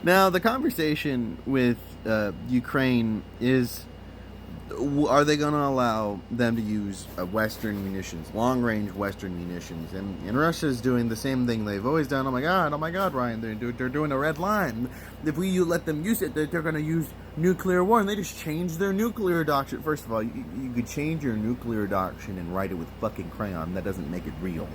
Now, the conversation with Ukraine is, are they going to allow them to use Western munitions, long-range Western munitions? And Russia's doing the same thing they've always done. Oh my God, Ryan, they're doing a red line. If we let them use it, they're going to use nuclear war, and they just changed their nuclear doctrine. First of all, you could change your nuclear doctrine and write it with fucking crayon. That doesn't make it real.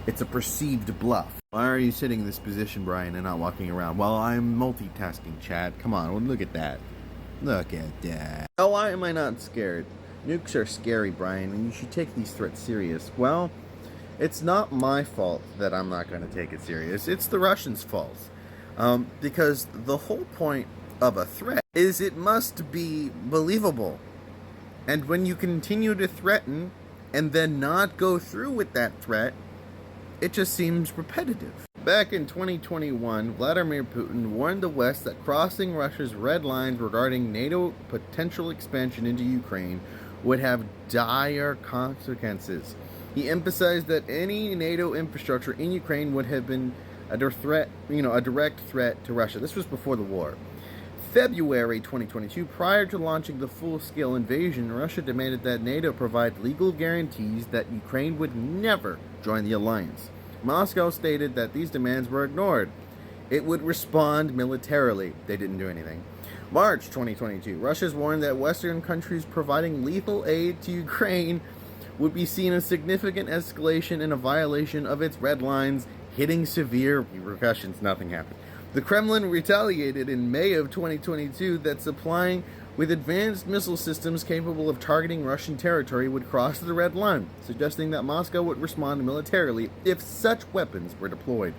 It's a perceived bluff. Why are you sitting in this position, Brian, and not walking around? Well, I'm multitasking, Chad. Come on, look at that. Look at that. Oh, why am I not scared? Nukes are scary, Brian, and you should take these threats serious. Well, it's not my fault that I'm not going to take it serious. It's the Russians' fault. Because the whole point of a threat is it must be believable. And when you continue to threaten and then not go through with that threat, it just seems repetitive. Back in 2021, Vladimir Putin warned the West that crossing Russia's red lines regarding NATO potential expansion into Ukraine would have dire consequences. He emphasized that any NATO infrastructure in Ukraine would have been a direct threat to Russia. This was before the war. February 2022, prior to launching the full-scale invasion, Russia demanded that NATO provide legal guarantees that Ukraine would never join the alliance. Moscow stated that these demands were ignored. It would respond militarily. They didn't do anything. March 2022, Russia's warned that Western countries providing lethal aid to Ukraine would be seen as significant escalation and a violation of its red lines, hitting severe repercussions. Nothing happened. The Kremlin retaliated in May of 2022 that supplying with advanced missile systems capable of targeting Russian territory would cross the red line, suggesting that Moscow would respond militarily if such weapons were deployed.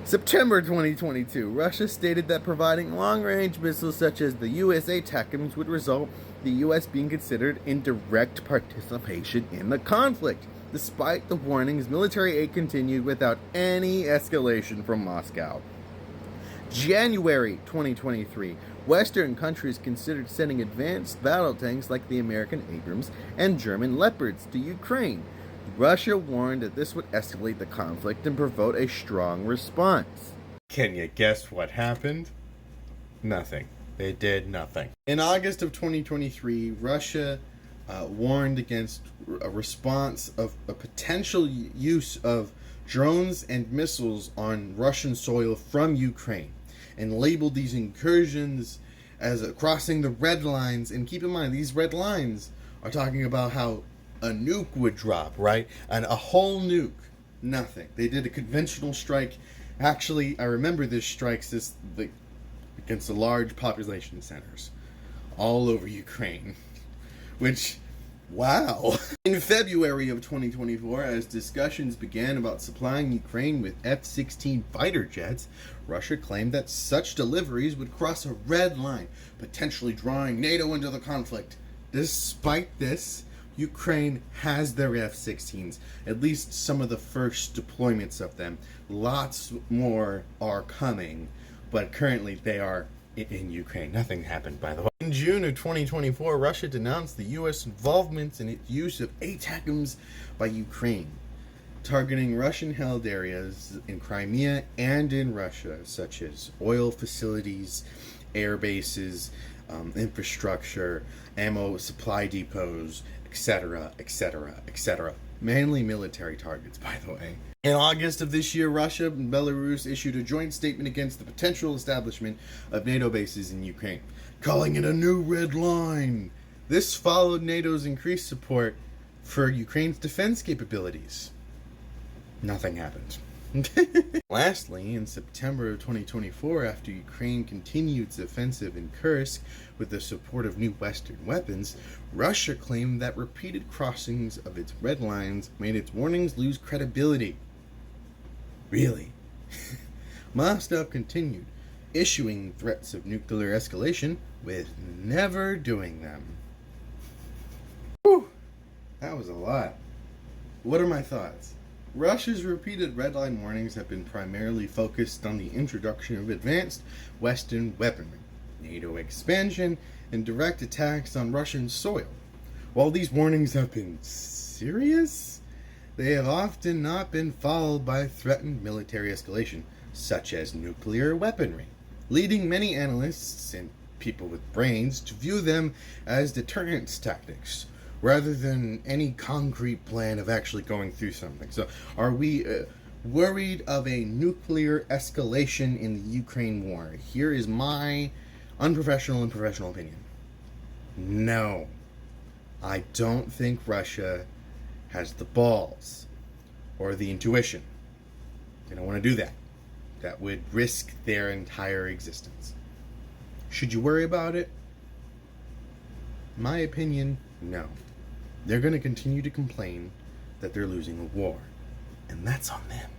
September 2022, Russia stated that providing long-range missiles such as the USA ATACMS would result in the U.S. being considered in direct participation in the conflict. Despite the warnings, military aid continued without any escalation from Moscow. January 2023, Western countries considered sending advanced battle tanks like the American Abrams and German Leopards to Ukraine. Russia warned that this would escalate the conflict and provoke a strong response. Can you guess what happened? Nothing. They did nothing. In August of 2023, Russia warned against a response of a potential use of drones and missiles on Russian soil from Ukraine, and labeled these incursions as crossing the red lines. And keep in mind, these red lines are talking about how a nuke would drop, right? And a whole nuke. Nothing. They did a conventional strike. Actually, I remember this strikes against the large population centers all over Ukraine. Which, wow. In February of 2024, as discussions began about supplying Ukraine with F-16 fighter jets, Russia claimed that such deliveries would cross a red line, potentially drawing NATO into the conflict. Despite this, Ukraine has their F-16s, at least some of the first deployments of them. Lots more are coming, but currently they are in Ukraine. Nothing happened, by the way. In June of 2024, Russia denounced the U.S. involvement in its use of ATACMS by Ukraine, targeting Russian-held areas in Crimea and in Russia, such as oil facilities, air bases, infrastructure, ammo supply depots, etc., etc., etc. Mainly military targets, by the way. In August of this year, Russia and Belarus issued a joint statement against the potential establishment of NATO bases in Ukraine, calling it a new red line. This followed NATO's increased support for Ukraine's defense capabilities. Nothing happened. Lastly, in September of 2024, after Ukraine continued its offensive in Kursk with the support of new Western weapons, Russia claimed that repeated crossings of its red lines made its warnings lose credibility. Really? Moscow continued, issuing threats of nuclear escalation with never doing them. Whew, that was a lot. What are my thoughts? Russia's repeated red line warnings have been primarily focused on the introduction of advanced Western weaponry, NATO expansion, and direct attacks on Russian soil. While these warnings have been serious, they have often not been followed by threatened military escalation, such as nuclear weaponry, leading many analysts and people with brains to view them as deterrence tactics rather than any concrete plan of actually going through something. So, are we worried of a nuclear escalation in the Ukraine war? Here is my unprofessional and professional opinion. No. I don't think Russia has the balls or the intuition. They don't want to do that. That would risk their entire existence. Should you worry about it? My opinion, no. They're going to continue to complain that they're losing a war. And that's on them.